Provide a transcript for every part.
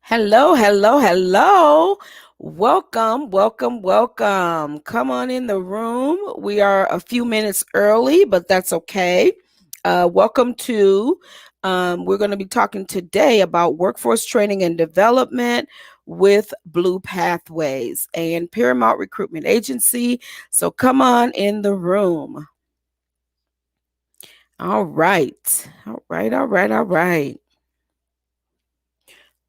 Hello, hello, hello. Welcome, welcome, welcome. Come on in the room. We are a few minutes early, but that's okay. Welcome to, we're going to be talking today about workforce training and development with Blue Pathways and Paramount Recruitment Agency. So come on in the room. All right. All right, all right, all right.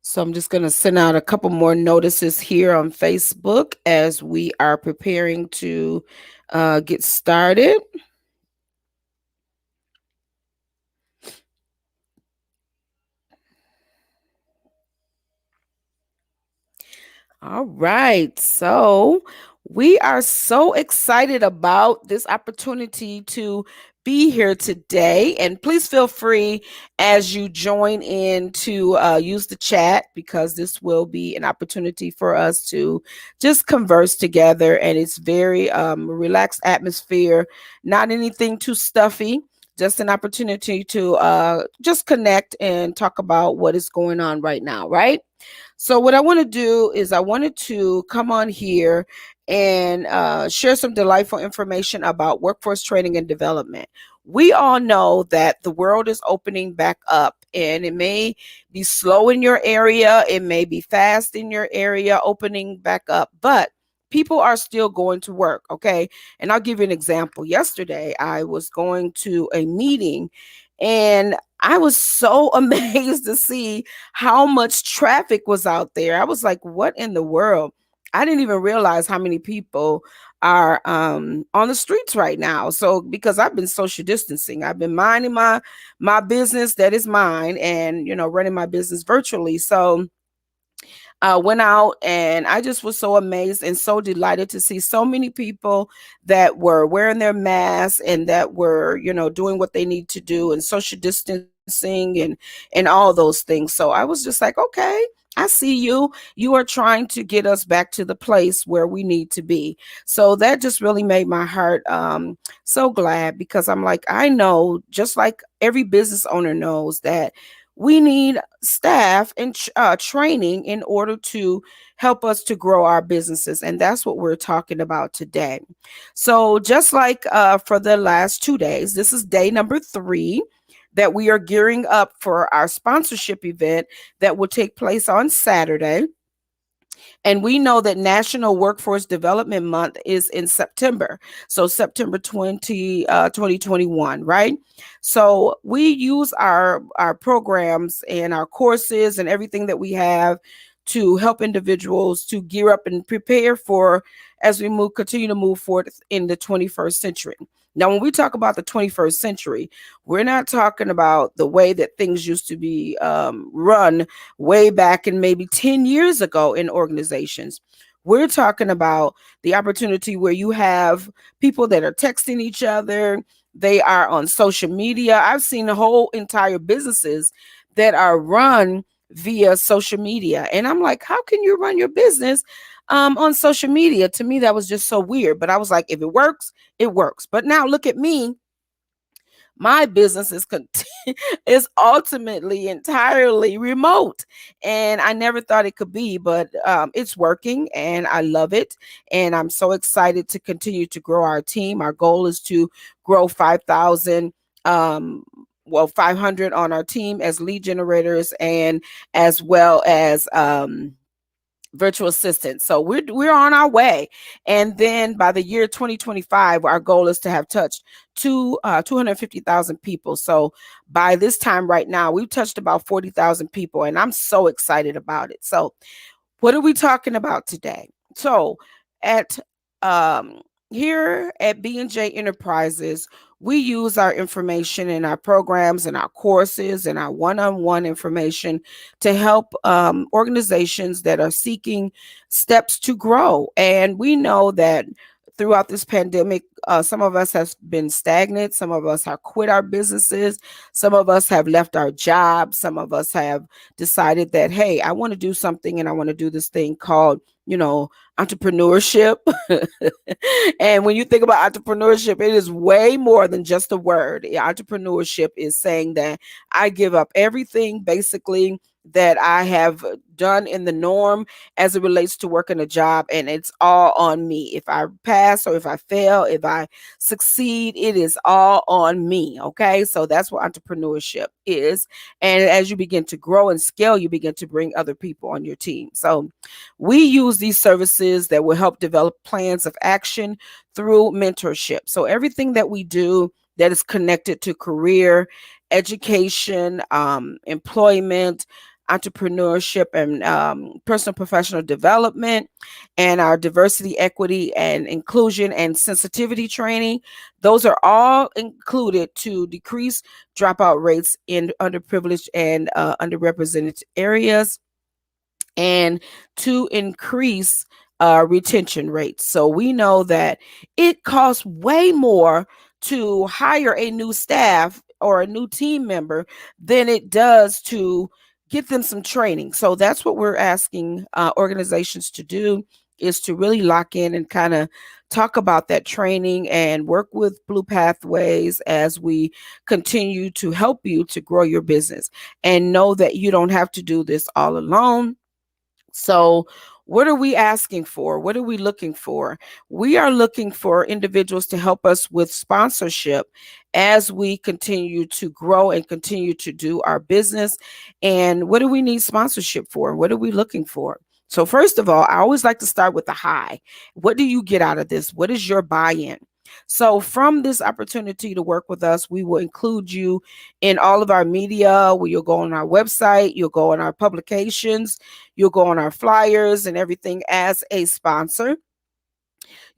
So I'm just going to send out a couple more notices here on Facebook as we are preparing to get started. All right. So we are so excited about this opportunity to be here today. And please feel free as you join in to use the chat because this will be an opportunity for us to just converse together. And it's very relaxed atmosphere, not anything too stuffy. Just an opportunity to just connect and talk about what is going on right now, right? So what I want to do is I wanted to come on here and share some delightful information about workforce training and development. We all know that the world is opening back up, and it may be slow in your area, it may be fast in your area, opening back up, but people are still going to work. Okay. And I'll give you an example. Yesterday, I was going to a meeting and I was so amazed to see how much traffic was out there. I was like, what in the world? I didn't even realize how many people are on the streets right now. So because I've been social distancing, I've been minding my business that is mine, and running my business virtually. So I went out and I just was so amazed and so delighted to see so many people that were wearing their masks and that were, doing what they need to do and social distancing and all those things. So I was just like, okay, I see you. You are trying to get us back to the place where we need to be. So that just really made my heart so glad, because I'm like, I know, just like every business owner knows, that we need staff and training in order to help us to grow our businesses. And that's what we're talking about today. So just like for the last 2 days, this is day number 3 that we are gearing up for our sponsorship event that will take place on Saturday. And we know that National Workforce Development Month is in September. So September 2021, right? So we use our programs and our courses and everything that we have to help individuals to gear up and prepare for, as we continue to move forward in the 21st century. Now, when we talk about the 21st century, we're not talking about the way that things used to be run way back in maybe 10 years ago in organizations. We're talking about the opportunity where you have people that are texting each other, they are on social media. I've seen whole entire businesses that are run via social media. And I'm like, how can you run your business on social media? To me, that was just so weird. But I was like, if it works, it works. But now look at me. My business is ultimately entirely remote, and I never thought it could be, but it's working, and I love it. And I'm so excited to continue to grow our team. Our goal is to grow 5,000. 500 on our team as lead generators, and as well as virtual assistants. So we're on our way. And then by the year 2025, our goal is to have touched 250,000 people. So by this time right now, we've touched about 40,000 people, and I'm so excited about it. So what are we talking about today? So at here at B&J Enterprises, we use our information in our programs and our courses and our one-on-one information to help organizations that are seeking steps to grow. And we know that throughout this pandemic, some of us have been stagnant. Some of us have quit our businesses. Some of us have left our jobs. Some of us have decided that, hey, I want to do something, and I want to do this thing called, entrepreneurship. And when you think about entrepreneurship, it is way more than just a word. Entrepreneurship is saying that I give up everything basically that I have done in the norm as it relates to working a job, and it's all on me. If I pass or if I fail, if I succeed, it is all on me. Okay, so that's what entrepreneurship is. And as you begin to grow and scale, you begin to bring other people on your team. So we use these services that will help develop plans of action through mentorship. So everything that we do that is connected to career, education, employment, entrepreneurship, and personal professional development, and our diversity, equity, and inclusion and sensitivity training. Those are all included to decrease dropout rates in underprivileged and underrepresented areas, and to increase retention rates. So we know that it costs way more to hire a new staff or a new team member than it does to get them some training. So that's what we're asking organizations to do, is to really lock in and kind of talk about that training and work with Blue Pathways as we continue to help you to grow your business, and know that you don't have to do this all alone. So, what are we asking for? What are we looking for? We are looking for individuals to help us with sponsorship as we continue to grow and continue to do our business. And what do we need sponsorship for? What are we looking for? So, first of all, I always like to start with the high. What do you get out of this? What is your buy in? So, from this opportunity to work with us, we will include you in all of our media. You'll go on our website, you'll go on our publications, you'll go on our flyers and everything as a sponsor.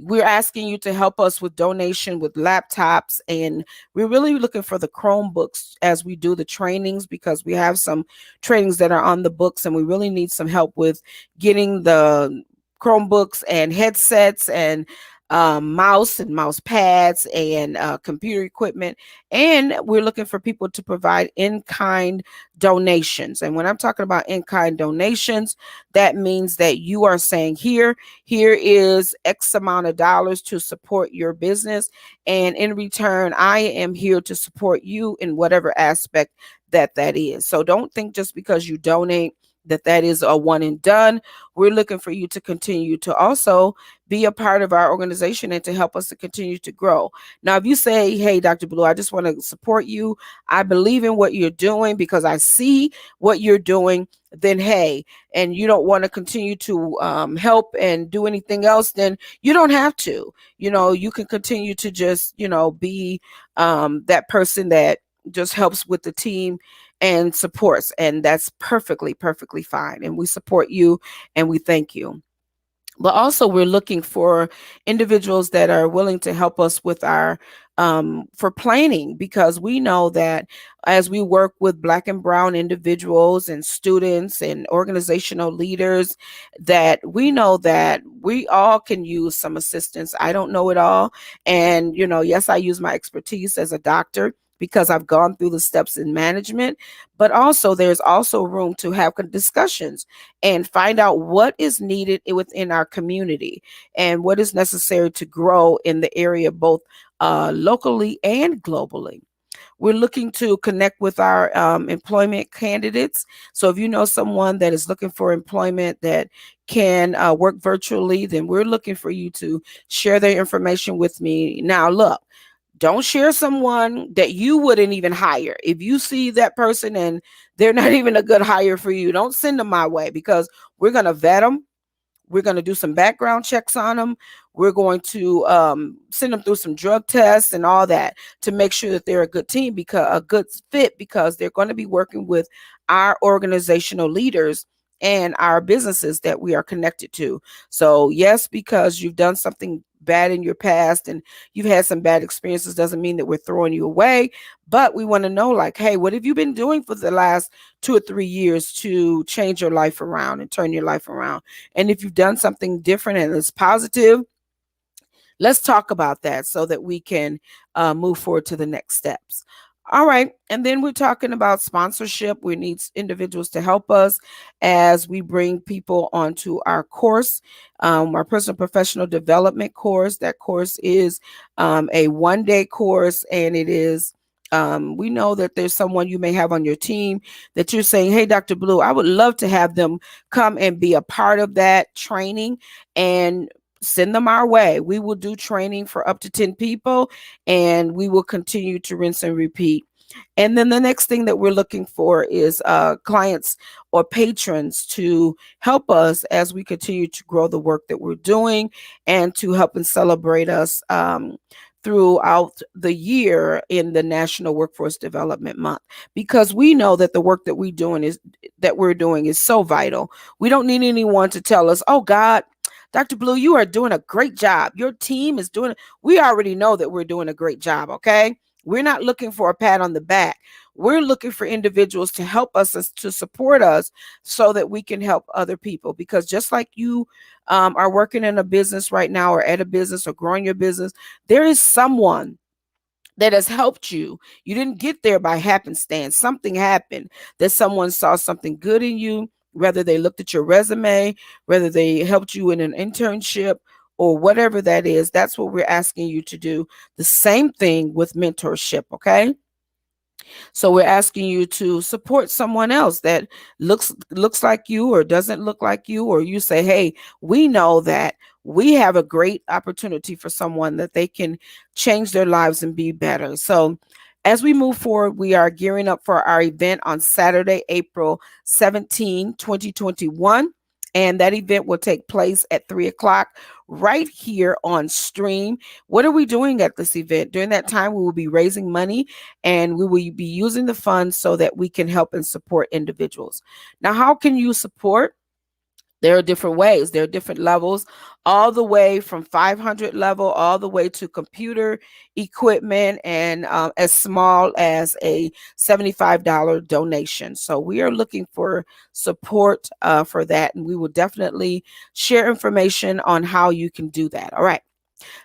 We're asking you to help us with donation with laptops, and we're really looking for the Chromebooks as we do the trainings, because we have some trainings that are on the books and we really need some help with getting the Chromebooks and headsets and mouse and mouse pads and computer equipment. And we're looking for people to provide in-kind donations. And when I'm talking about in-kind donations, that means that you are saying, here is X amount of dollars to support your business, and in return, I am here to support you in whatever aspect that is. So don't think just because you donate that is a one and done. We're looking for you to continue to also be a part of our organization and to help us to continue to grow. Now, if you say, hey, Dr. Blue, I just want to support you, I believe in what you're doing because I see what you're doing, then hey, and you don't want to continue to help and do anything else, then you don't have to. You can continue to just, be that person that just helps with the team and supports, and that's perfectly fine, and we support you and we thank you. But also, we're looking for individuals that are willing to help us with our for planning, because we know that as we work with Black and Brown individuals and students and organizational leaders, that we know that we all can use some assistance. I don't know it all, and yes, I use my expertise as a doctor because I've gone through the steps in management, but also there's also room to have discussions and find out what is needed within our community and what is necessary to grow in the area, both locally and globally. We're looking to connect with our employment candidates. So if you know someone that is looking for employment that can work virtually, then we're looking for you to share their information with me. Now, look, don't share someone that you wouldn't even hire. If you see that person and they're not even a good hire for you, don't send them my way, because we're going to vet them. We're going to do some background checks on them. We're going to send them through some drug tests and all that to make sure that they're a good team, because a good fit, because they're going to be working with our organizational leaders and our businesses that we are connected to. So yes, because you've done something bad in your past and you've had some bad experiences doesn't mean that we're throwing you away, but we want to know, like, hey, what have you been doing for the last 2 or 3 years to change your life around and turn your life around? And if you've done something different and it's positive, let's talk about that so that we can move forward to the next steps. All right. And then we're talking about sponsorship. We need individuals to help us as we bring people onto our course, our personal professional development course. That course is a one-day course, and it is We know that there's someone you may have on your team that you're saying, hey, Dr. Blue, I would love to have them come and be a part of that training, and send them our way. We will do training for up to 10 people, and we will continue to rinse and repeat. And then the next thing that we're looking for is clients or patrons to help us as we continue to grow the work that we're doing, and to help and celebrate us throughout the year in the National Workforce Development Month, because we know that the work that we're doing is so vital. We don't need anyone to tell us, "Oh God, Dr. Blue, you are doing a great job. Your team is doing it." We already know that we're doing a great job, okay? We're not looking for a pat on the back. We're looking for individuals to help us, to support us, so that we can help other people. Because just like you are working in a business right now, or at a business, or growing your business, there is someone that has helped you. You didn't get there by happenstance. Something happened, that someone saw something good in you, whether they looked at your resume, whether they helped you in an internship, or whatever that is. That's what we're asking you to do. The same thing with mentorship, okay? So we're asking you to support someone else that looks like you, or doesn't look like you, or you say, "Hey, we know that we have a great opportunity for someone that they can change their lives and be better." So as we move forward, we are gearing up for our event on Saturday, April 17, 2021. And that event will take place at 3 o'clock right here on Stream. What are we doing at this event? During that time, we will be raising money, and we will be using the funds so that we can help and support individuals. Now, how can you support? There are different ways. There are different levels, all the way from 500 level, all the way to computer equipment, and as small as a $75 donation. So we are looking for support for that, and we will definitely share information on how you can do that. All right.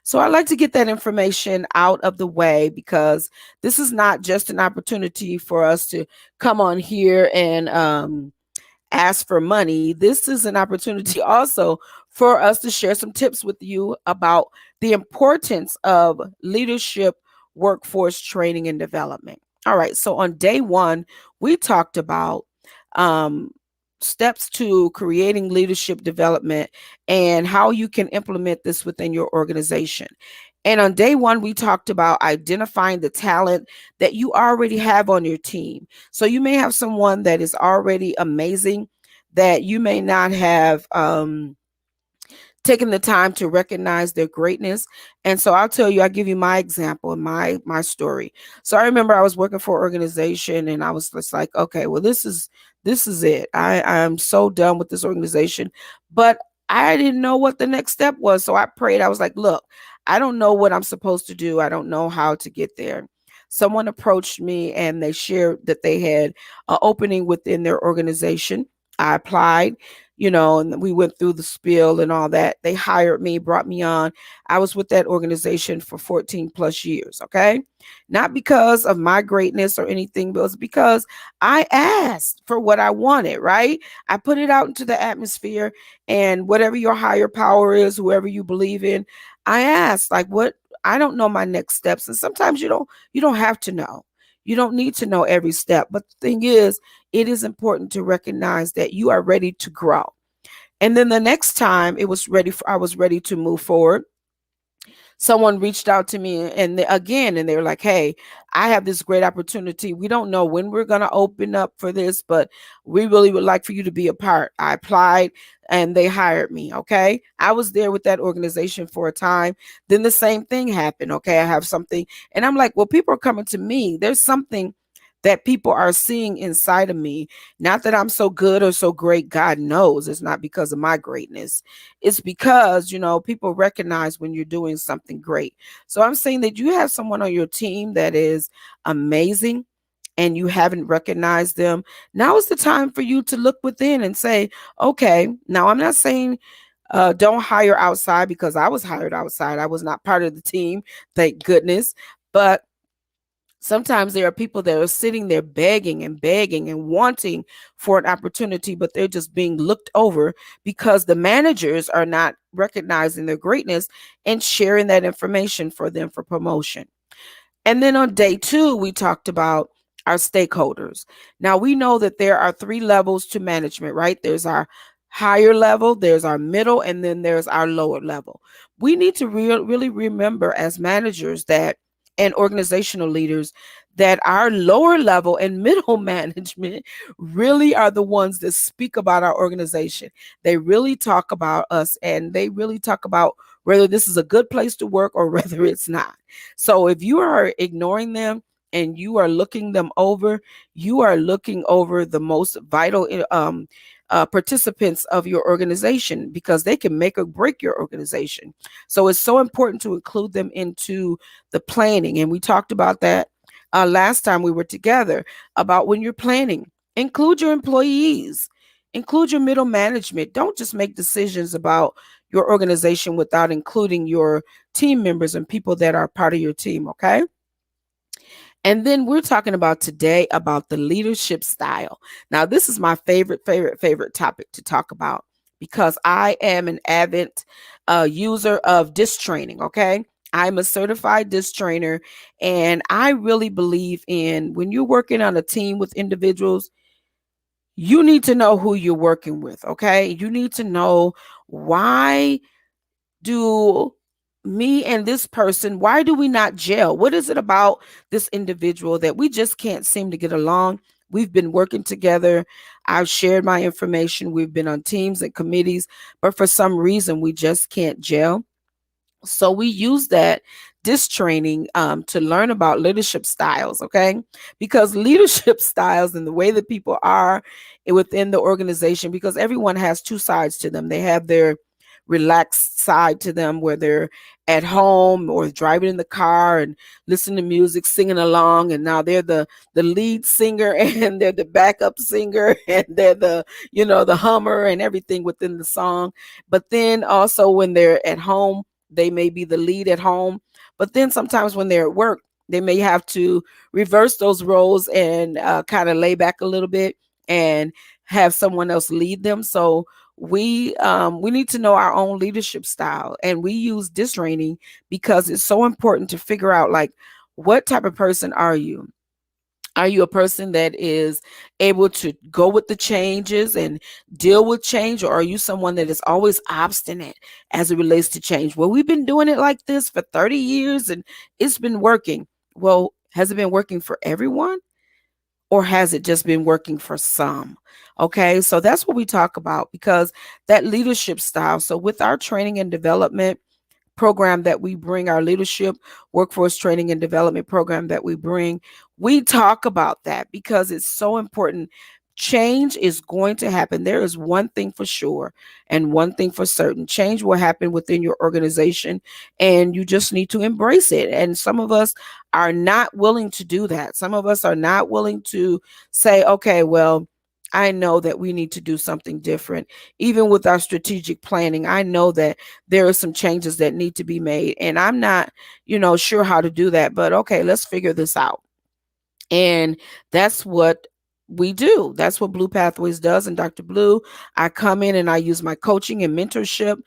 So I'd like to get that information out of the way, because this is not just an opportunity for us to come on here and ask for money. This is an opportunity also for us to share some tips with you about the importance of leadership, workforce training, and development. All right. So on day one, we talked about um, steps to creating leadership development, and how you can implement this within your organization. And on day one, we talked about identifying the talent that you already have on your team. So you may have someone that is already amazing, that you may not have taking the time to recognize their greatness. And so I'll tell you, I'll give you my example and my story. So I remember I was working for an organization, and I was just like, okay, well, this is it. I'm so done with this organization. But I didn't know what the next step was. So I prayed. I was like, look, I don't know what I'm supposed to do. I don't know how to get there. Someone approached me, and they shared that they had an opening within their organization. I applied, and we went through the spiel and all that. They hired me, brought me on. I was with that organization for 14 plus years. Okay. Not because of my greatness or anything, but it was because I asked for what I wanted, right? I put it out into the atmosphere, and whatever your higher power is, whoever you believe in, I asked, like, what? I don't know my next steps. And sometimes you don't have to know. You don't need to know every step. But the thing is, it is important to recognize that you are ready to grow. And then the next time I was ready to move forward. Someone reached out to me, and they were like, "Hey, I have this great opportunity. We don't know when we're going to open up for this, but we really would like for you to be a part." I applied, and they hired me. Okay. I was there with that organization for a time. Then the same thing happened. Okay. I have something, and I'm like, well, people are coming to me. There's something that people are seeing inside of me. Not that I'm so good or so great. God knows it's not because of my greatness. It's because, people recognize when you're doing something great. So I'm saying that you have someone on your team that is amazing, and you haven't recognized them. Now is the time for you to look within and say, okay, now I'm not saying don't hire outside, because I was hired outside. I was not part of the team, thank goodness. But sometimes there are people that are sitting there begging and wanting for an opportunity, but they're just being looked over because the managers are not recognizing their greatness and sharing that information for them for promotion. And then on day 2, we talked about our stakeholders. Now we know that there are 3 levels to management, right? There's our higher level, there's our middle, and then there's our lower level. We need to really remember as managers that and organizational leaders that our lower level and middle management really are the ones that speak about our organization. They really talk about us, and they really talk about whether this is a good place to work or whether it's not. So if you are ignoring them and you are looking them over, you are looking over the most vital participants of your organization, because they can make or break your organization. So it's so important to include them into the planning. And we talked about that last time we were together, about when you're planning, include your employees, include your middle management. Don't just make decisions about your organization without including your team members and people that are part of your team, okay? And then we're talking about today about the leadership style. Now, this is my favorite topic to talk about, because I am an avid user of disc training, okay? I'm a certified disc trainer, and I really believe in when you're working on a team with individuals, you need to know who you're working with, okay? You need to know, why do me and this person, why do we not gel? What is it about this individual that we just can't seem to get along? We've been working together. I've shared my information. We've been on teams and committees, but for some reason, we just can't gel. So we use that this training to learn about leadership styles, okay? Because leadership styles and the way that people are within the organization, because everyone has 2 sides to them. They have their relaxed side to them, where they're at home or driving in the car and listening to music, singing along, and now they're the lead singer and they're the backup singer and they're the hummer and everything within the song. But then also when they're at home, they may be the lead at home, but then sometimes when they're at work, they may have to reverse those roles and kind of lay back a little bit and have someone else lead them. So we need to know our own leadership style, and we use this training because it's so important to figure out, like, what type of person are you? Are you a person that is able to go with the changes and deal with change, or are you someone that is always obstinate as it relates to change? Well, we've been doing it like this for 30 years and it's been working. Well, has it been working for everyone, or has it just been working for some? Okay, so that's what we talk about, because that leadership style. So with our training and development program that we bring, our leadership workforce training and development program that we talk about that because it's so important. Change is going to happen. There is one thing for sure and one thing for certain. Change will happen within your organization, and you just need to embrace it. And some of us are not willing to do that. Some of us are not willing to say, okay, well, I know that we need to do something different. Even with our strategic planning, I know that there are some changes that need to be made, and I'm not, sure how to do that, but okay, let's figure this out. And that's what we do. That's what Blue Pathways does. And Dr. Blue, I come in and I use my coaching and mentorship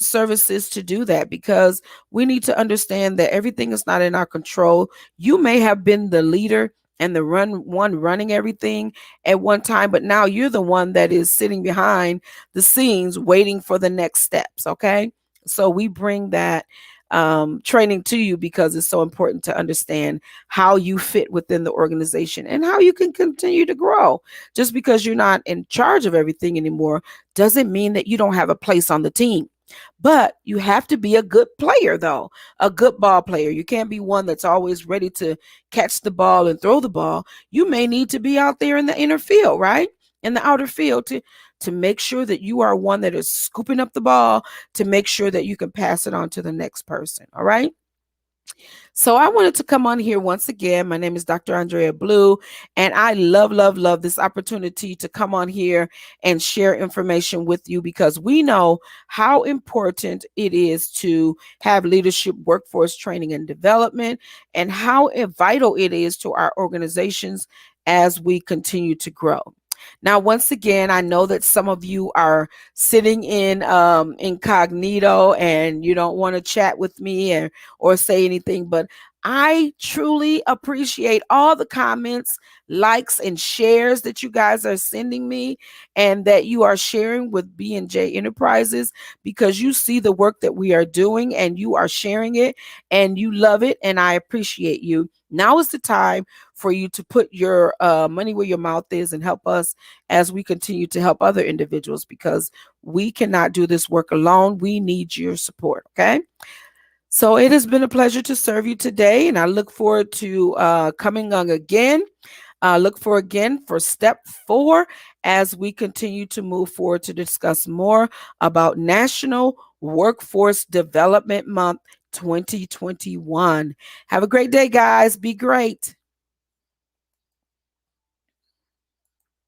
services to do that, because we need to understand that everything is not in our control. You may have been the leader and the one running everything at one time, but now you're the one that is sitting behind the scenes waiting for the next steps. Okay. So we bring that training to you because it's so important to understand how you fit within the organization and how you can continue to grow. Just because you're not in charge of everything anymore doesn't mean that you don't have a place on the team. But you have to be a good player, though, a good ball player. You can't be one that's always ready to catch the ball and throw the ball. You may need to be out there in the inner field, right? In the outer field to make sure that you are one that is scooping up the ball, to make sure that you can pass it on to the next person. All right. So I wanted to come on here once again. My name is Dr. Andrea Blue, and I love this opportunity to come on here and share information with you, because we know how important it is to have leadership workforce training and development, and how vital it is to our organizations as we continue to grow. Now, once again, I know that some of you are sitting in incognito and you don't want to chat with me or say anything, but I truly appreciate all the comments, likes, and shares that you guys are sending me and that you are sharing with B&J Enterprises, because you see the work that we are doing and you are sharing it and you love it, and I appreciate you. Now is the time for you to put your money where your mouth is and help us as we continue to help other individuals, because we cannot do this work alone. We need your support, okay? So it has been a pleasure to serve you today, and I look forward to coming on again. Look for again for step 4 as we continue to move forward to discuss more about National Workforce Development Month 2021. Have a great day, guys. Be great.